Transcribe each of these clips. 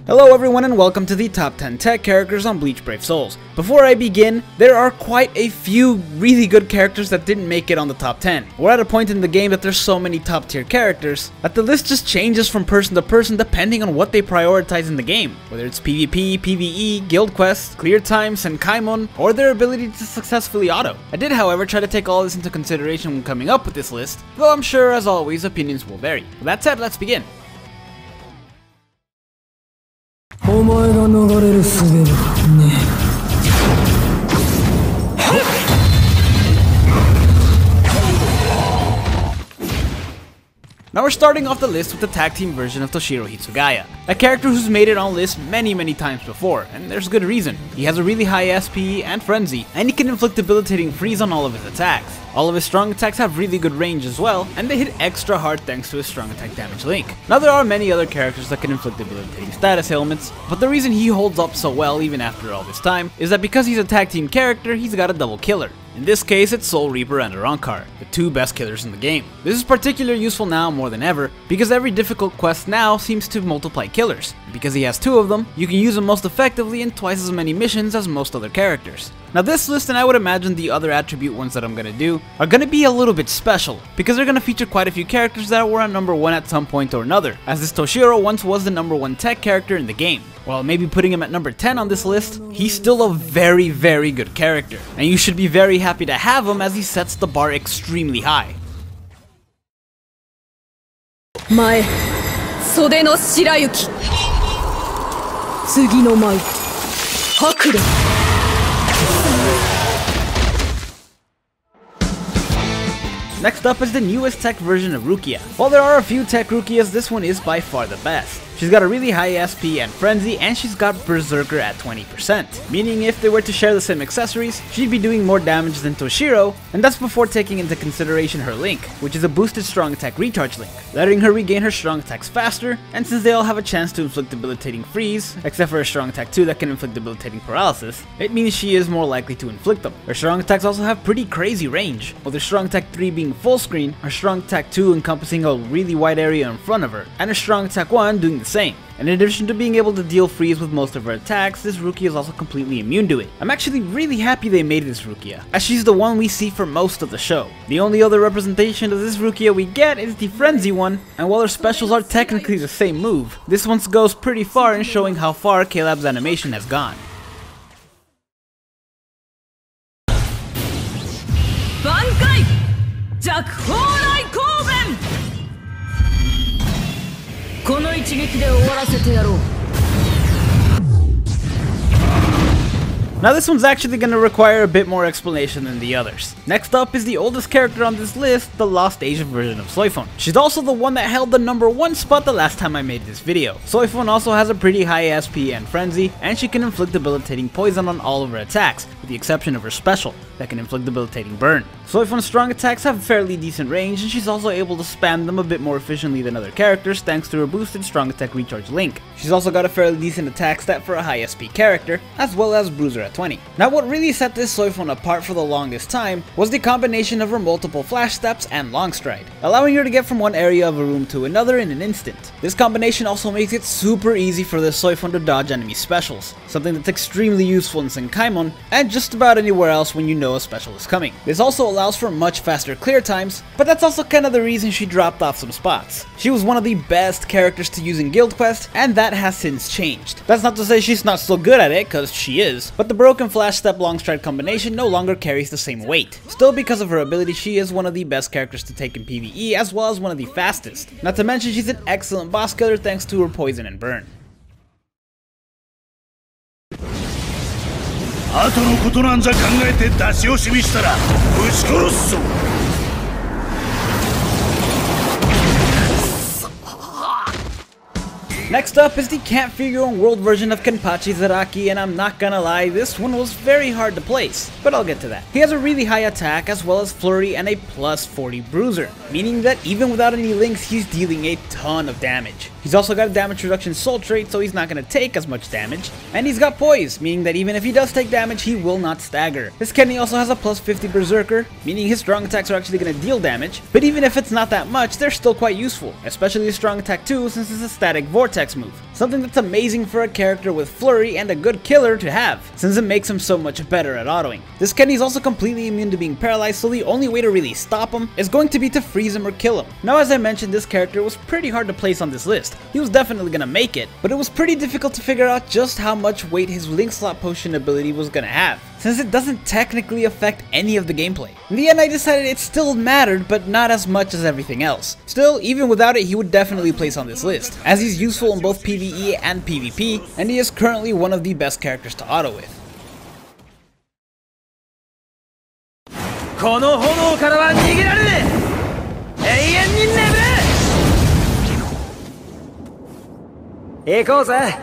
Hello everyone and welcome to the top 10 tech characters on Bleach Brave Souls. Before I begin, there are quite a few really good characters that didn't make it on the top 10. We're at a point in the game that there's so many top tier characters that the list just changes from person to person depending on what they prioritize in the game. Whether it's PvP, PvE, guild quests, clear time, Senkaimon, or their ability to successfully auto. I did however try to take all this into consideration when coming up with this list, though I'm sure as always opinions will vary. With that said, let's begin. お前が逃れる術はねえ。 Now we're starting off the list with the tag team version of Toshiro Hitsugaya, a character who's made it on lists many times before, and there's good reason. He has a really high SP and frenzy, and he can inflict debilitating freeze on all of his attacks. All of his strong attacks have really good range as well, and they hit extra hard thanks to his strong attack damage link. Now there are many other characters that can inflict debilitating status ailments, but the reason he holds up so well even after all this time is that because he's a tag team character, he's got a double killer. In this case, it's Soul Reaper and Arankar, the two best killers in the game. This is particularly useful now more than ever, because every difficult quest now seems to multiply killers. Because he has two of them, you can use him most effectively in twice as many missions as most other characters. Now this list, and I would imagine the other attribute ones that I'm gonna do, are gonna be a little bit special, because they're gonna feature quite a few characters that were at number 1 at some point or another, as this Toshiro once was the number 1 tech character in the game. While maybe putting him at number 10 on this list, he's still a very good character, and you should be very happy to have him as he sets the bar extremely high. 前袖の白雪次の舞白蓮 Next up is the newest tech version of Rukia. While there are a few tech Rukias, this one is by far the best. She's got a really high SP and frenzy, and she's got Berserker at 20%, meaning if they were to share the same accessories, she'd be doing more damage than Toshiro, and that's before taking into consideration her link, which is a boosted strong attack recharge link, letting her regain her strong attacks faster, and since they all have a chance to inflict debilitating freeze, except for her strong attack 2 that can inflict debilitating paralysis, it means she is more likely to inflict them. Her strong attacks also have pretty crazy range, with her strong attack 3 being full screen, her strong attack 2 encompassing a really wide area in front of her, and her strong attack 1 doing the same. And in addition to being able to deal freeze with most of her attacks, this Rukia is also completely immune to it. I'm actually really happy they made this Rukia, as she's the one we see for most of the show. The only other representation of this Rukia we get is the Frenzy one, and while her specials are technically the same move, this one goes pretty far in showing how far Caleb's animation has gone. Bankai! Jakhorai Koben! この一撃で終わらせてやろう Now this one's actually going to require a bit more explanation than the others. Next up is the oldest character on this list, the Lost Asian version of Soifon. She's also the one that held the number 1 spot the last time I made this video. Soifon also has a pretty high SP and frenzy, and she can inflict debilitating poison on all of her attacks, with the exception of her special, that can inflict debilitating burn. Soifon's strong attacks have fairly decent range, and she's also able to spam them a bit more efficiently than other characters thanks to her boosted strong attack recharge link. She's also got a fairly decent attack stat for a high SP character, as well as Bruiser at 20. Now what really set this Soifon apart for the longest time was the combination of her multiple flash steps and long stride, allowing her to get from one area of a room to another in an instant. This combination also makes it super easy for this Soifon to dodge enemy specials, something that's extremely useful in Senkaimon and just about anywhere else when you know a special is coming. This also allows for much faster clear times, but that's also kind of the reason she dropped off some spots. She was one of the best characters to use in Guild Quest, and that has since changed. That's not to say she's not still good at it, cause she is, but the broken flash step long stride combination no longer carries the same weight. Still, because of her ability, she is one of the best characters to take in PvE, as well as one of the fastest. Not to mention she's an excellent boss killer thanks to her poison and burn. 後のことなんざ考えて出し惜しみしたらぶち殺すぞ Next up is the Can't Figure Your Own World version of Kenpachi Zaraki, and I'm not gonna lie, this one was very hard to place, but I'll get to that. He has a really high attack as well as flurry and a plus 40 bruiser, meaning that even without any links, he's dealing a ton of damage. He's also got a damage reduction soul trait, so he's not going to take as much damage. And he's got poise, meaning that even if he does take damage, he will not stagger. This Kenny also has a plus 50 berserker, meaning his strong attacks are actually going to deal damage. But even if it's not that much, they're still quite useful, especially his strong attack 2 since it's a static vortex move. something that's amazing for a character with flurry and a good killer to have, since it makes him so much better at autoing. This Kenny is also completely immune to being paralyzed, so the only way to really stop him is going to be to freeze him or kill him. Now, as I mentioned, this character was pretty hard to place on this list. He was definitely gonna make it, but it was pretty difficult to figure out just how much weight his link slot potion ability was gonna have, since it doesn't technically affect any of the gameplay. In the end, I decided it still mattered, but not as much as everything else. Still, even without it, he would definitely place on this list, as he's useful in both PvE and PvP, and he is currently one of the best characters to auto with. この炎からは逃げられねえ。永遠に眠れ。行こうぜ。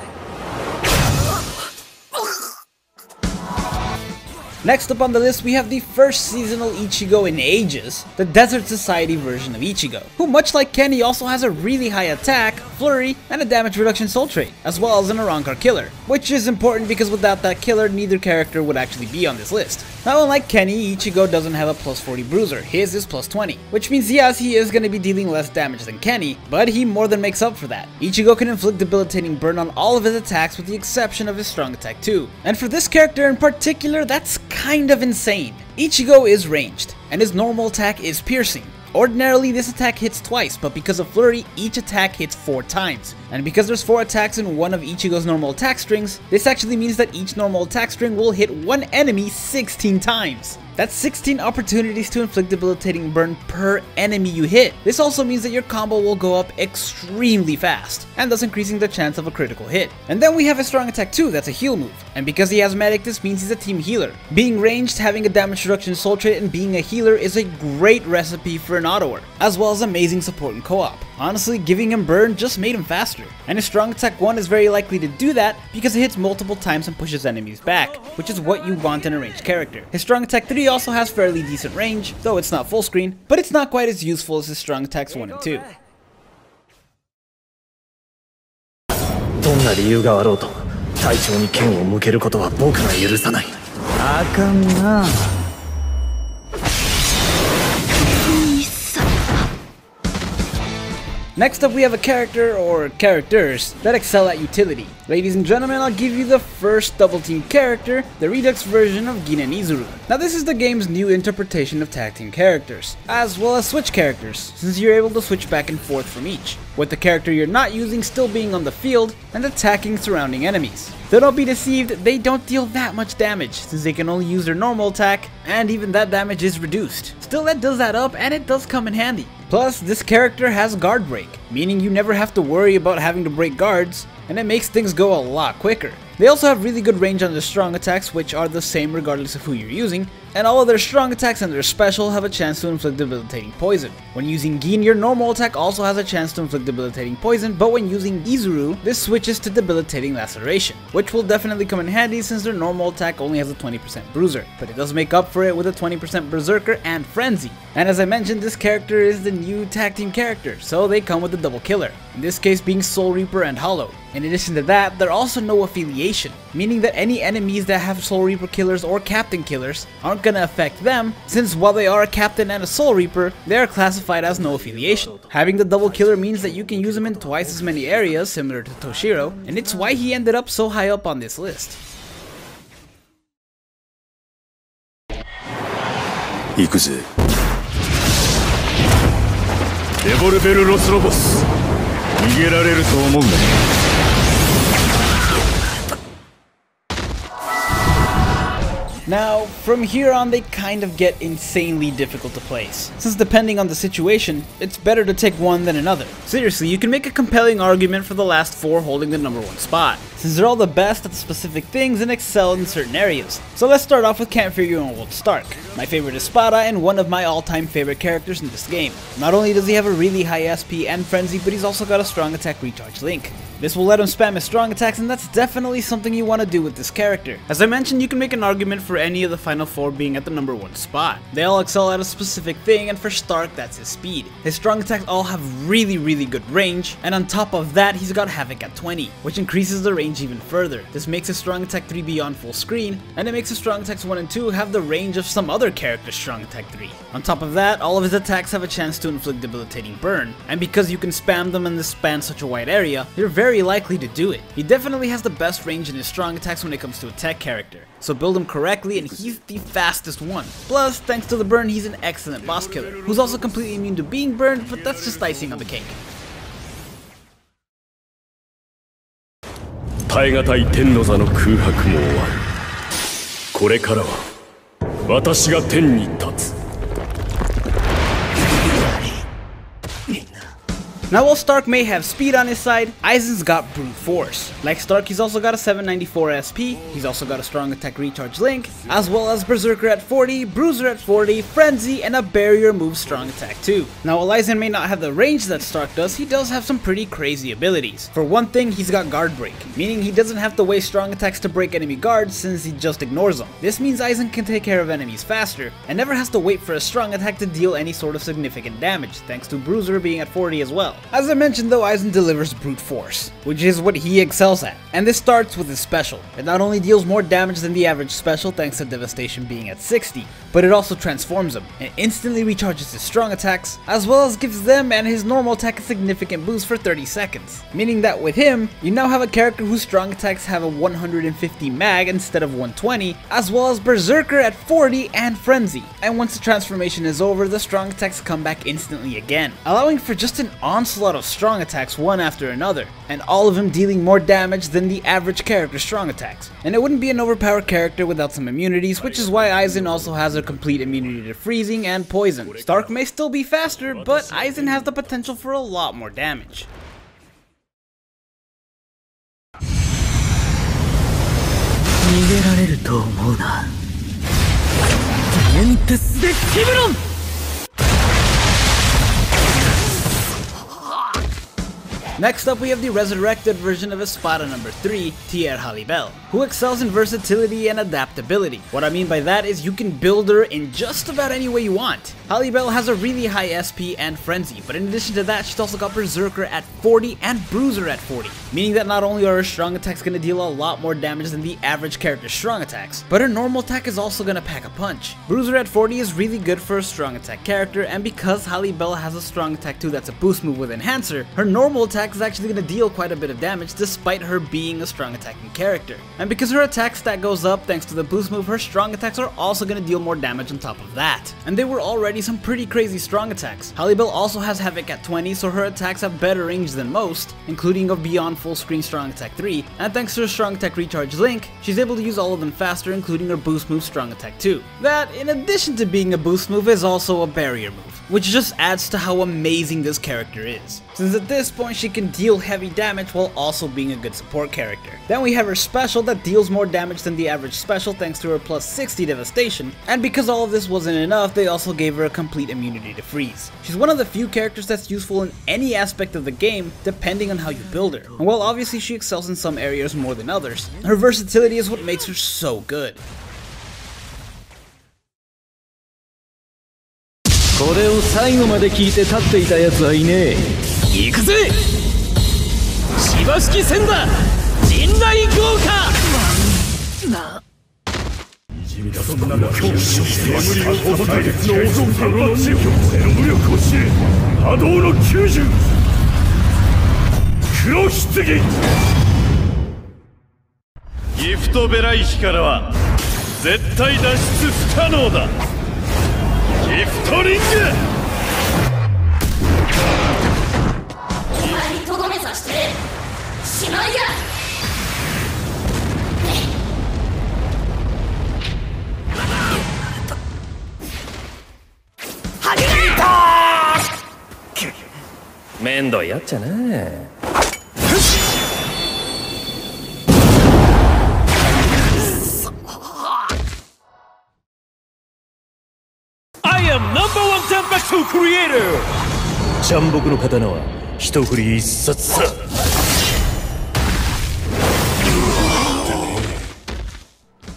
Next up on the list, we have the first seasonal Ichigo in ages, the Desert Society version of Ichigo, who much like Kenny also has a really high attack, flurry, and a damage reduction soul trait, as well as an Arrancar killer, which is important because without that killer, neither character would actually be on this list. Now, unlike Kenny, Ichigo doesn't have a plus 40 bruiser, his is plus 20, which means yes, he is going to be dealing less damage than Kenny, but he more than makes up for that. Ichigo can inflict debilitating burn on all of his attacks with the exception of his strong attack 2, and for this character in particular, that's kind of insane. Ichigo is ranged, and his normal attack is piercing. Ordinarily, this attack hits twice, but because of flurry, each attack hits 4 times. And because there's 4 attacks in one of Ichigo's normal attack strings, this actually means that each normal attack string will hit one enemy 16 times. That's 16 opportunities to inflict debilitating burn per enemy you hit. This also means that your combo will go up extremely fast, and thus increasing the chance of a critical hit. And then we have a strong attack 2, that's a heal move. And because he has medic, this means he's a team healer. Being ranged, having a damage reduction soul trait, and being a healer is a great recipe for an autoer, as well as amazing support in co-op. Honestly, giving him burn just made him faster. And his strong attack 1 is very likely to do that because it hits multiple times and pushes enemies back, which is what you want in a ranged character. His strong attack 3 also has fairly decent range, though it's not full screen, but it's not quite as useful as his strong attacks 1 and 2. どんな理由があろうと隊長に剣を向けることは僕が許さない。あかんな。 Next up, we have a character, or characters, that excel at utility. Ladies and gentlemen, I'll give you the first double team character, the Redux version of Gin and Izuru. Now this is the game's new interpretation of tag team characters, as well as switch characters, since you're able to switch back and forth from each, with the character you're not using still being on the field and attacking surrounding enemies. Though don't be deceived, they don't deal that much damage, since they can only use their normal attack, and even that damage is reduced. Still, that does add up, and it does come in handy. Plus, this character has guard break, meaning you never have to worry about having to break guards, and it makes things go a lot quicker. They also have really good range on their strong attacks, which are the same regardless of who you're using, and all of their strong attacks and their special have a chance to inflict debilitating poison. When using Gin, your normal attack also has a chance to inflict debilitating poison, but when using Izuru, this switches to debilitating laceration, which will definitely come in handy since their normal attack only has a 20% bruiser, but it does make up for it with a 20% berserker and frenzy. And as I mentioned, this character is the new tag team character, so they come with a double killer, in this case being Soul Reaper and Hollow. In addition to that, there are also no affiliation, meaning that any enemies that have Soul Reaper killers or Captain killers aren't gonna affect them, since while they are a Captain and a Soul Reaper, they are classified as no affiliation. Having the double killer means that you can use him in twice as many areas, similar to Toshiro, and it's why he ended up so high up on this list. 行くぜ。レボルベルロスロボス。逃げられると思うね。 Now, from here on they kind of get insanely difficult to place, since depending on the situation, it's better to take one than another. Seriously, you can make a compelling argument for the last 4 holding the number 1 spot, since they're all the best at specific things and excel in certain areas. So let's start off with Can't Figure and Old Stark. My favorite is Spada and one of my all-time favorite characters in this game. Not only does he have a really high SP and frenzy, but he's also got a strong attack recharge link. This will let him spam his strong attacks, and that's definitely something you want to do with this character. As I mentioned, you can make an argument for any of the final 4 being at the number 1 spot. They all excel at a specific thing, and for Stark, that's his speed. His strong attacks all have really good range, and on top of that, he's got Havoc at 20, which increases the range even further. This makes his strong attack 3 be on full screen, and it makes his strong attacks 1 and 2 have the range of some other other character's strong attack 3. On top of that, all of his attacks have a chance to inflict debilitating burn, and because you can spam them and this spans such a wide area, you're very likely to do it. He definitely has the best range in his strong attacks when it comes to a tech character, so build him correctly and he's the fastest one. Plus, thanks to the burn, he's an excellent boss killer, who's also completely immune to being burned, but that's just icing on the cake. 耐え難い天の座の空白も終わる。これからは私が天に立つ。 Now while Stark may have speed on his side, Aizen's got brute force. Like Stark, he's also got a 794 SP, he's also got a strong attack recharge link, as well as Berserker at 40, Bruiser at 40, Frenzy, and a barrier move strong attack too. Now while Aizen may not have the range that Stark does, he does have some pretty crazy abilities. For one thing, he's got guard break, meaning he doesn't have to waste strong attacks to break enemy guards since he just ignores them. This means Aizen can take care of enemies faster, and never has to wait for a strong attack to deal any sort of significant damage, thanks to Bruiser being at 40 as well. As I mentioned though, Aizen delivers brute force, which is what he excels at, and this starts with his special. It not only deals more damage than the average special thanks to devastation being at 60, but it also transforms him, and instantly recharges his strong attacks, as well as gives them and his normal attack a significant boost for 30 seconds. Meaning that with him, you now have a character whose strong attacks have a 150 mag instead of 120, as well as Berserker at 40 and Frenzy. And once the transformation is over, the strong attacks come back instantly again, allowing for just an onslaught of strong attacks one after another, and all of them dealing more damage than the average character's strong attacks. And it wouldn't be an overpowered character without some immunities, which is why Aizen also has a complete immunity to freezing and poison. Stark may still be faster, but Aizen has the potential for a lot more damage. Next up, we have the resurrected version of Espada number 3, Belle, who excels in versatility and adaptability. What I mean by that is you can build her in just about any way you want. Belle has a really high SP and Frenzy, but in addition to that, she's also got Berserker at 40 and Bruiser at 40, meaning that not only are her strong attacks going to deal a lot more damage than the average character's strong attacks, but her normal attack is also going to pack a punch. Bruiser at 40 is really good for a strong attack character, and because Belle has a strong attack too that's a boost move with Enhancer, her normal attack is actually going to deal quite a bit of damage despite her being a strong attacking character. And because her attack stat goes up thanks to the boost move, her strong attacks are also going to deal more damage on top of that. And they were already some pretty crazy strong attacks. Belle also has Havoc at 20, so her attacks have better range than most, including a beyond full screen strong attack 3, and thanks to her strong attack recharge link, she's able to use all of them faster, including her boost move strong attack 2. That, in addition to being a boost move, is also a barrier move, which just adds to how amazing this character is, since at this point she can deal heavy damage while also being a good support character. Then we have her special that deals more damage than the average special thanks to her plus 60 devastation, and because all of this wasn't enough, they also gave her a complete immunity to freeze. She's one of the few characters that's useful in any aspect of the game depending on how you build her, and while obviously she excels in some areas more than others, her versatility is what makes her so good. これを最後まで聞いて立っていたやつはいねえ。行くぜ芝式戦だ陣雷豪華そんな恐怖心を対立の王族の能力を知れ波動の90黒棺ギフトベラ石からは絶対脱出不可能だギフトリングお前にとどめさせてしまいやはげた面倒やっちゃなTonkatsu Creator! ジャンボクの刀は一振り一殺さ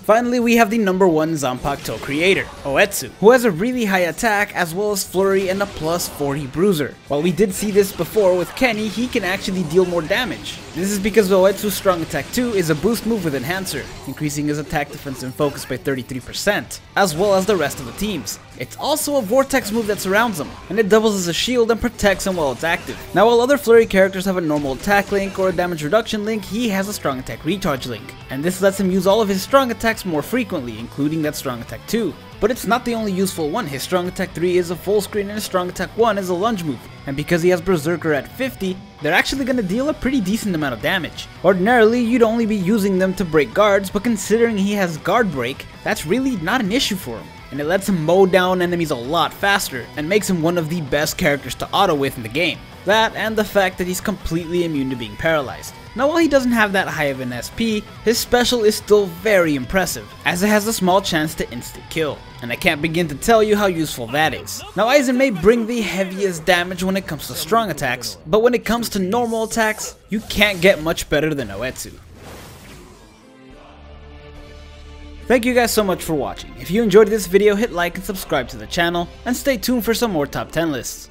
Finally, we have the #1 Zanpakuto creator, Etsu, who has a really high attack as well as flurry and a plus 40 bruiser. While we did see this before with Kenny, he can actually deal more damage. This is because Etsu's Strong Attack 2 is a boost move with Enhancer, increasing his attack defense and focus by 33%, as well as the rest of the team's. It's also a Vortex move that surrounds him, and it doubles as a shield and protects him while it's active. Now while other flurry characters have a normal attack link or a damage reduction link, he has a Strong Attack recharge link, and this lets him use all of his strong attacks more frequently, including that Strong Attack 2. But it's not the only useful one. His Strong Attack 3 is a full screen and his Strong Attack 1 is a lunge move, and because he has Berserker at 50, they're actually going to deal a pretty decent amount of damage. Ordinarily, you'd only be using them to break guards, but considering he has guard break, that's really not an issue for him, and it lets him mow down enemies a lot faster, and makes him one of the best characters to auto with in the game. That, and the fact that he's completely immune to being paralyzed. Now while he doesn't have that high of an SP, his special is still very impressive, as it has a small chance to instant kill, and I can't begin to tell you how useful that is. Now Aizen may bring the heaviest damage when it comes to strong attacks, but when it comes to normal attacks, you can't get much better than Etsu. Thank you guys so much for watching. If you enjoyed this video, hit like and subscribe to the channel, and stay tuned for some more top 10 lists.